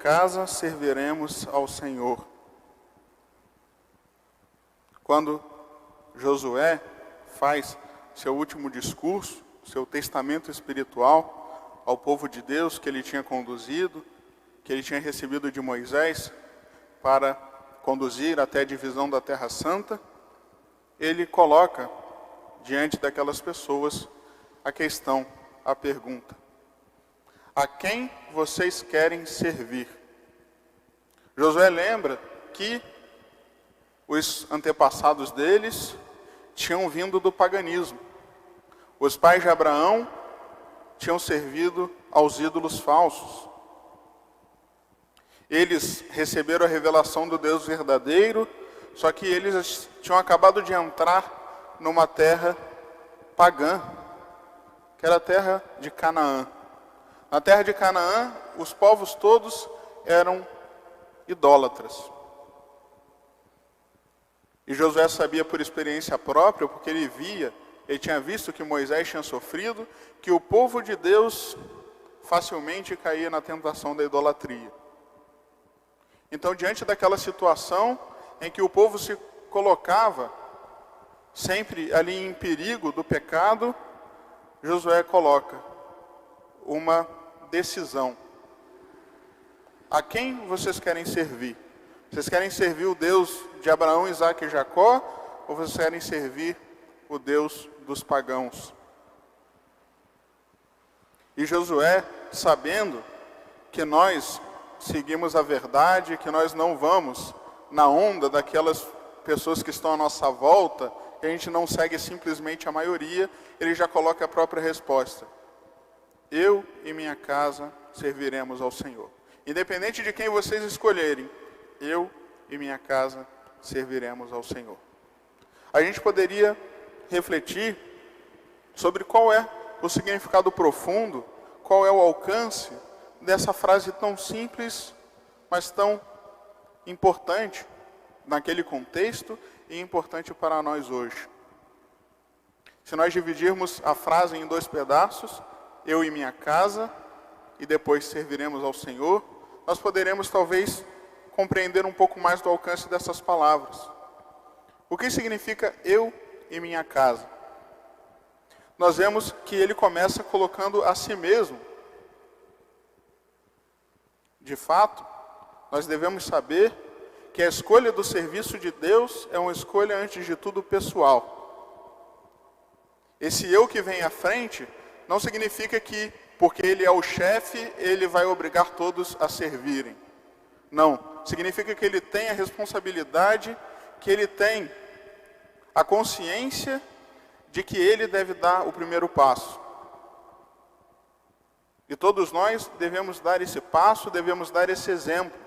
casa serviremos ao Senhor. Quando Josué faz seu último discurso, seu testamento espiritual ao povo de Deus que ele tinha conduzido, que ele tinha recebido de Moisés para conduzir até a divisão da Terra Santa, ele coloca diante daquelas pessoas a questão, a pergunta: a quem vocês querem servir? Josué lembra que os antepassados deles tinham vindo do paganismo. Os pais de Abraão tinham servido aos ídolos falsos. Eles receberam a revelação do Deus verdadeiro, só que eles tinham acabado de entrar numa terra pagã, que era a terra de Canaã. Na terra de Canaã, os povos todos eram idólatras. E Josué sabia por experiência própria, porque ele tinha visto que Moisés tinha sofrido, que o povo de Deus facilmente caía na tentação da idolatria. Então, diante daquela situação em que o povo se colocava sempre ali em perigo do pecado, Josué coloca uma decisão. A quem vocês querem servir? Vocês querem servir o Deus de Abraão, Isaque e Jacó? Ou vocês querem servir o Deus dos pagãos? E Josué, sabendo que nós seguimos a verdade, que nós não vamos na onda daquelas pessoas que estão à nossa volta, que a gente não segue simplesmente a maioria, ele já coloca a própria resposta: eu e minha casa serviremos ao Senhor. Independente de quem vocês escolherem, eu e minha casa serviremos ao Senhor. A gente poderia refletir sobre qual é o significado profundo, qual é o alcance dessa frase tão simples, mas tão importante naquele contexto e importante para nós hoje. Se nós dividirmos a frase em 2 pedaços, eu e minha casa, e depois serviremos ao Senhor, nós poderemos talvez compreender um pouco mais do alcance dessas palavras. O que significa eu e minha casa? Nós vemos que ele começa colocando a si mesmo. De fato, nós devemos saber que a escolha do serviço de Deus é uma escolha, antes de tudo, pessoal. Esse eu que vem à frente não significa que, porque ele é o chefe, ele vai obrigar todos a servirem. Não. Significa que ele tem a responsabilidade, que ele tem a consciência de que ele deve dar o primeiro passo. E todos nós devemos dar esse passo, devemos dar esse exemplo.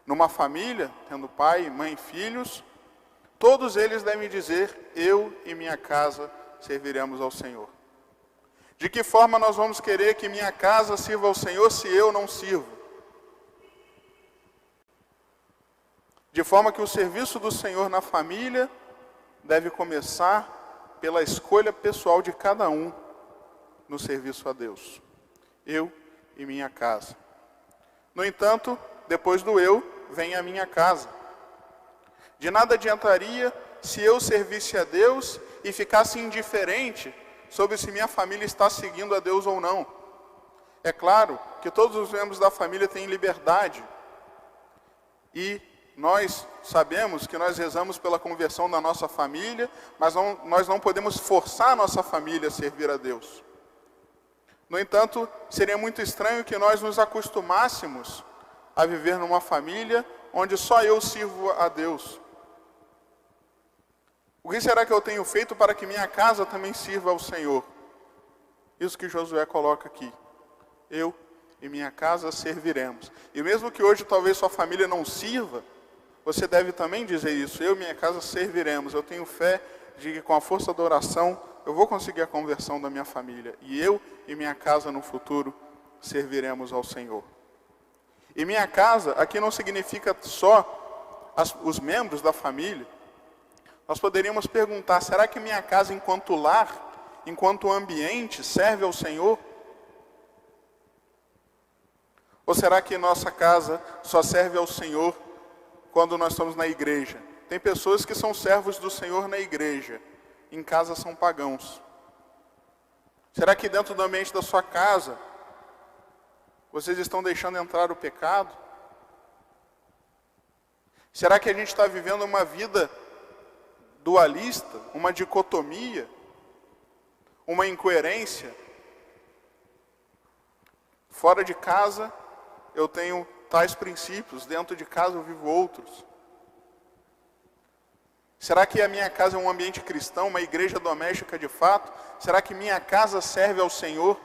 Numa família, tendo pai, mãe, filhos, todos eles devem dizer: eu e minha casa serviremos ao Senhor. De que forma nós vamos querer que minha casa sirva ao Senhor se eu não sirvo? De forma que o serviço do Senhor na família deve começar pela escolha pessoal de cada um no serviço a Deus. Eu e minha casa. No entanto, depois do eu, vem a minha casa. De nada adiantaria se eu servisse a Deus e ficasse indiferente sobre se minha família está seguindo a Deus ou não. É claro que todos os membros da família têm liberdade. E nós sabemos que nós rezamos pela conversão da nossa família, mas nós não podemos forçar a nossa família a servir a Deus. No entanto, seria muito estranho que nós nos acostumássemos a viver numa família onde só eu sirvo a Deus. O que será que eu tenho feito para que minha casa também sirva ao Senhor? Isso que Josué coloca aqui. Eu e minha casa serviremos. E mesmo que hoje talvez sua família não sirva, você deve também dizer isso: eu e minha casa serviremos. Eu tenho fé de que com a força da oração eu vou conseguir a conversão da minha família. E eu e minha casa no futuro serviremos ao Senhor. E minha casa aqui não significa só os membros da família. Nós poderíamos perguntar: será que minha casa enquanto lar, enquanto ambiente, serve ao Senhor? Ou será que nossa casa só serve ao Senhor quando nós estamos na igreja? Tem pessoas que são servos do Senhor na igreja, em casa são pagãos. Será que dentro do ambiente da sua casa, vocês estão deixando entrar o pecado? Será que a gente está vivendo uma vida dualista, uma dicotomia, uma incoerência? Fora de casa, eu tenho tais princípios, dentro de casa eu vivo outros. Será que a minha casa é um ambiente cristão, uma igreja doméstica de fato? Será que minha casa serve ao Senhor?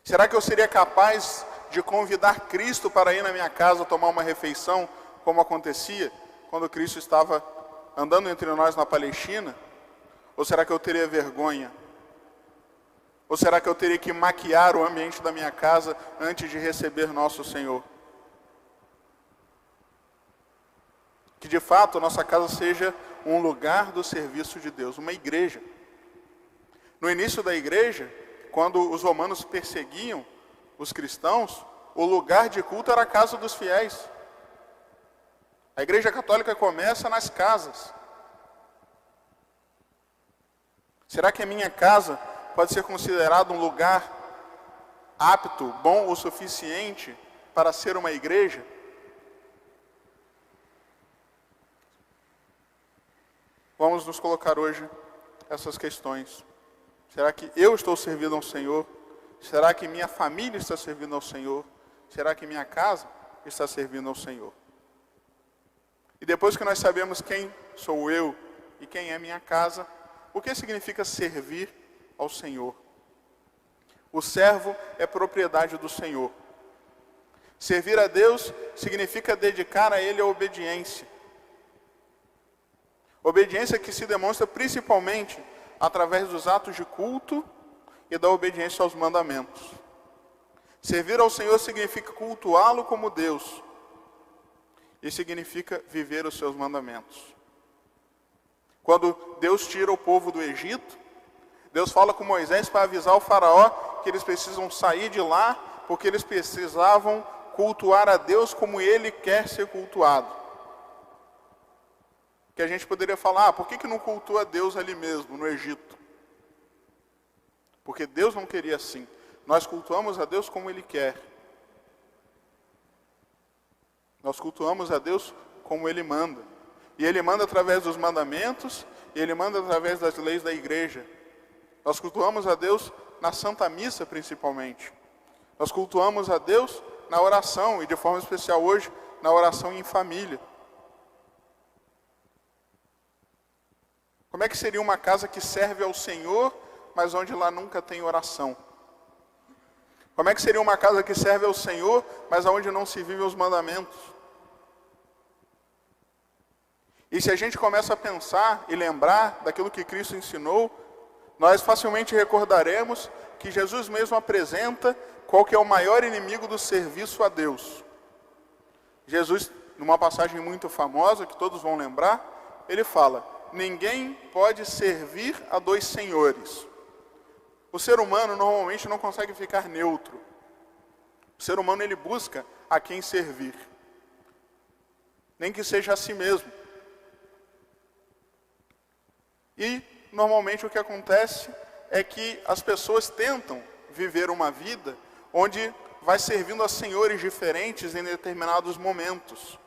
Será que eu seria capaz de convidar Cristo para ir na minha casa tomar uma refeição, como acontecia quando Cristo estava andando entre nós na Palestina? Ou será que eu teria vergonha? Ou será que eu teria que maquiar o ambiente da minha casa antes de receber nosso Senhor? Que de fato nossa casa seja um lugar do serviço de Deus, uma igreja. No início da igreja, quando os romanos perseguiam os cristãos, o lugar de culto era a casa dos fiéis. A igreja católica começa nas casas. Será que a minha casa pode ser considerado um lugar apto, bom o suficiente para ser uma igreja? Vamos nos colocar hoje essas questões. Será que eu estou servindo ao Senhor? Será que minha família está servindo ao Senhor? Será que minha casa está servindo ao Senhor? E depois que nós sabemos quem sou eu e quem é minha casa, o que significa servir ao Senhor? O servo é propriedade do Senhor. Servir a Deus significa dedicar a Ele a obediência. Obediência que se demonstra principalmente através dos atos de culto e da obediência aos mandamentos. Servir ao Senhor significa cultuá-lo como Deus. E significa viver os seus mandamentos. Quando Deus tira o povo do Egito, Deus fala com Moisés para avisar o faraó que eles precisam sair de lá, porque eles precisavam cultuar a Deus como Ele quer ser cultuado. Que a gente poderia falar, por que não cultua Deus ali mesmo, no Egito? Porque Deus não queria assim. Nós cultuamos a Deus como Ele quer. Nós cultuamos a Deus como Ele manda. E Ele manda através dos mandamentos, e Ele manda através das leis da igreja. Nós cultuamos a Deus na Santa Missa, principalmente. Nós cultuamos a Deus na oração, e de forma especial hoje, na oração em família. Como é que seria uma casa que serve ao Senhor, mas onde lá nunca tem oração? Como é que seria uma casa que serve ao Senhor, mas onde não se vive os mandamentos? E se a gente começa a pensar e lembrar daquilo que Cristo ensinou, nós facilmente recordaremos que Jesus mesmo apresenta qual que é o maior inimigo do serviço a Deus. Jesus, numa passagem muito famosa, que todos vão lembrar, ele fala: ninguém pode servir a dois senhores. O ser humano normalmente não consegue ficar neutro. O ser humano ele busca a quem servir, nem que seja a si mesmo. E normalmente o que acontece é que as pessoas tentam viver uma vida onde vai servindo a senhores diferentes em determinados momentos.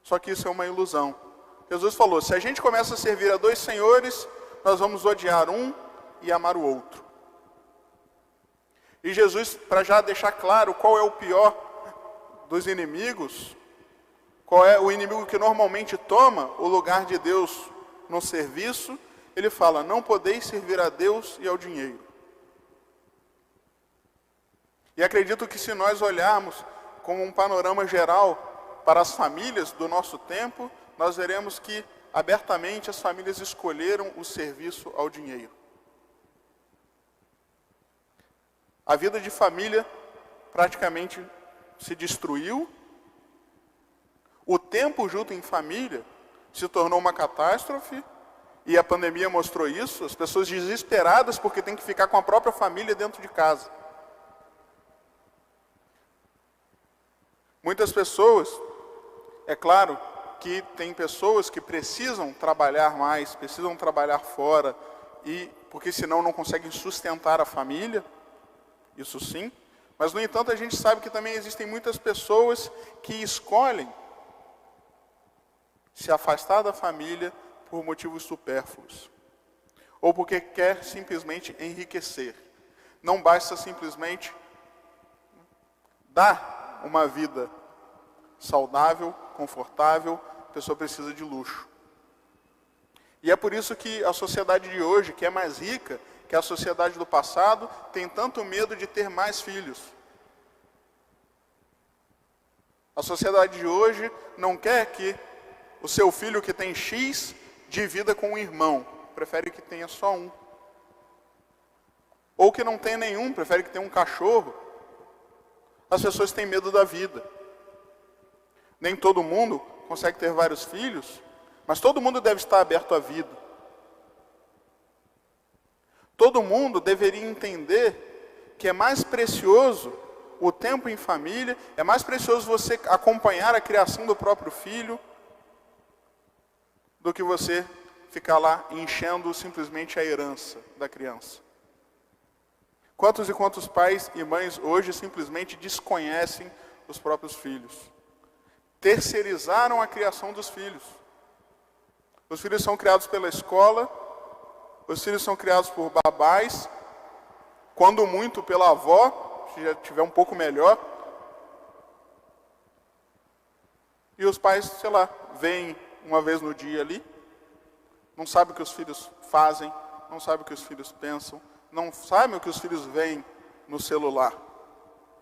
Só que isso é uma ilusão. Jesus falou, se a gente começa a servir a dois senhores, nós vamos odiar um e amar o outro. E Jesus, para já deixar claro qual é o pior dos inimigos, qual é o inimigo que normalmente toma o lugar de Deus no serviço, ele fala, não podeis servir a Deus e ao dinheiro. E acredito que se nós olharmos como um panorama geral para as famílias do nosso tempo, nós veremos que abertamente as famílias escolheram o serviço ao dinheiro. A vida de família praticamente se destruiu. O tempo junto em família se tornou uma catástrofe, e a pandemia mostrou isso, as pessoas desesperadas porque tem que ficar com a própria família dentro de casa. Muitas pessoas, é claro que tem pessoas que precisam trabalhar mais, precisam trabalhar fora, porque senão não conseguem sustentar a família, isso sim. Mas, no entanto, a gente sabe que também existem muitas pessoas que escolhem se afastar da família por motivos supérfluos, ou porque quer simplesmente enriquecer. Não basta simplesmente dar uma vida saudável, confortável, a pessoa precisa de luxo. E é por isso que a sociedade de hoje, que é mais rica que a sociedade do passado, tem tanto medo de ter mais filhos. A sociedade de hoje não quer que o seu filho que tem X divida com um irmão, prefere que tenha só um. Ou que não tenha nenhum, prefere que tenha um cachorro. As pessoas têm medo da vida. Nem todo mundo consegue ter vários filhos, mas todo mundo deve estar aberto à vida. Todo mundo deveria entender que é mais precioso o tempo em família, é mais precioso você acompanhar a criação do próprio filho, do que você ficar lá enchendo simplesmente a herança da criança. Quantos e quantos pais e mães hoje simplesmente desconhecem os próprios filhos? Terceirizaram a criação dos filhos. Os filhos são criados pela escola, os filhos são criados por babás, quando muito pela avó, se já tiver um pouco melhor. E os pais, sei lá, vêm uma vez no dia ali, não sabem o que os filhos fazem, não sabem o que os filhos pensam, não sabem o que os filhos veem no celular.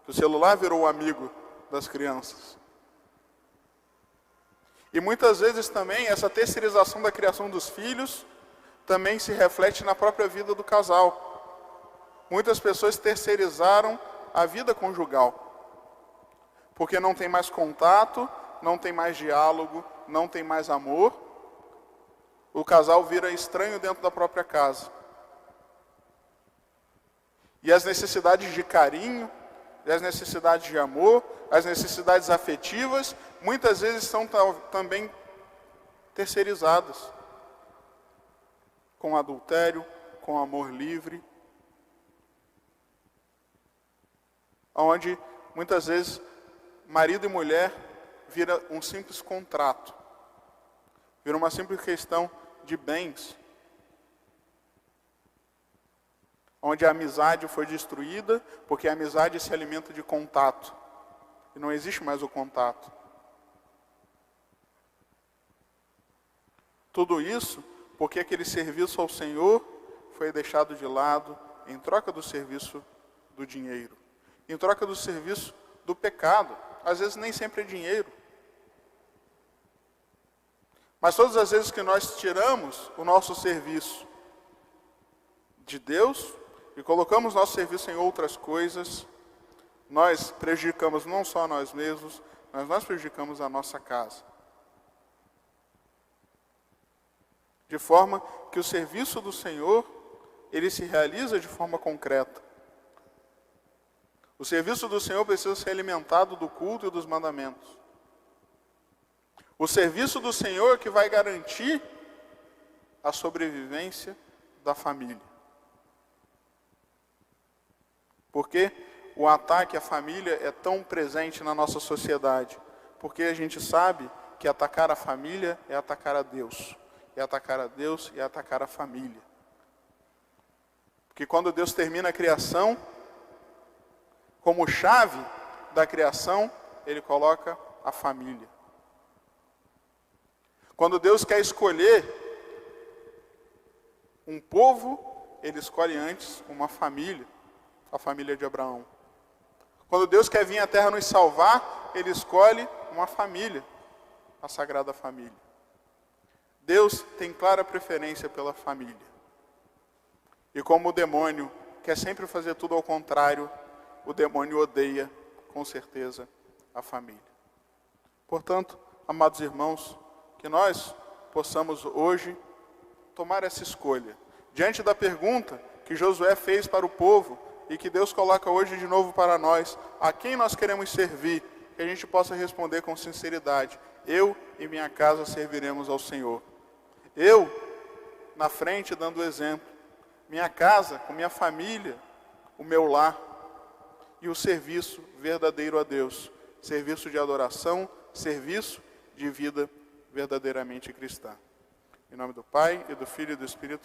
O celular virou o amigo das crianças. E muitas vezes também essa terceirização da criação dos filhos também se reflete na própria vida do casal. Muitas pessoas terceirizaram a vida conjugal, porque não tem mais contato, não tem mais diálogo, não tem mais amor. O casal vira estranho dentro da própria casa. E as necessidades de carinho, e as necessidades de amor, as necessidades afetivas, muitas vezes são também terceirizadas. Com adultério, com amor livre. Onde, muitas vezes, marido e mulher vira um simples contrato. Vira uma simples questão de bens. Onde a amizade foi destruída, porque a amizade se alimenta de contato. E não existe mais o contato. Tudo isso porque aquele serviço ao Senhor foi deixado de lado em troca do serviço do dinheiro. Em troca do serviço do pecado. Às vezes nem sempre é dinheiro. Mas todas as vezes que nós tiramos o nosso serviço de Deus e colocamos nosso serviço em outras coisas, nós prejudicamos não só a nós mesmos, mas nós prejudicamos a nossa casa. De forma que o serviço do Senhor, ele se realiza de forma concreta. O serviço do Senhor precisa ser alimentado do culto e dos mandamentos. O serviço do Senhor que vai garantir a sobrevivência da família. Porque o ataque à família é tão presente na nossa sociedade? Porque a gente sabe que atacar a família é atacar a Deus. É atacar a Deus e é atacar a família. Porque quando Deus termina a criação, como chave da criação, Ele coloca a família. Quando Deus quer escolher um povo, Ele escolhe antes uma família, a família de Abraão. Quando Deus quer vir à terra nos salvar, Ele escolhe uma família, a Sagrada Família. Deus tem clara preferência pela família. E como o demônio quer sempre fazer tudo ao contrário, o demônio odeia, com certeza, a família. Portanto, amados irmãos, que nós possamos hoje tomar essa escolha. Diante da pergunta que Josué fez para o povo e que Deus coloca hoje de novo para nós, a quem nós queremos servir, que que a gente possa responder com sinceridade: eu e minha casa serviremos ao Senhor. Eu, na frente, dando o exemplo. Minha casa, com minha família, o meu lar e o serviço verdadeiro a Deus. Serviço de adoração, serviço de vida verdadeiramente cristã. Em nome do Pai, e do Filho e do Espírito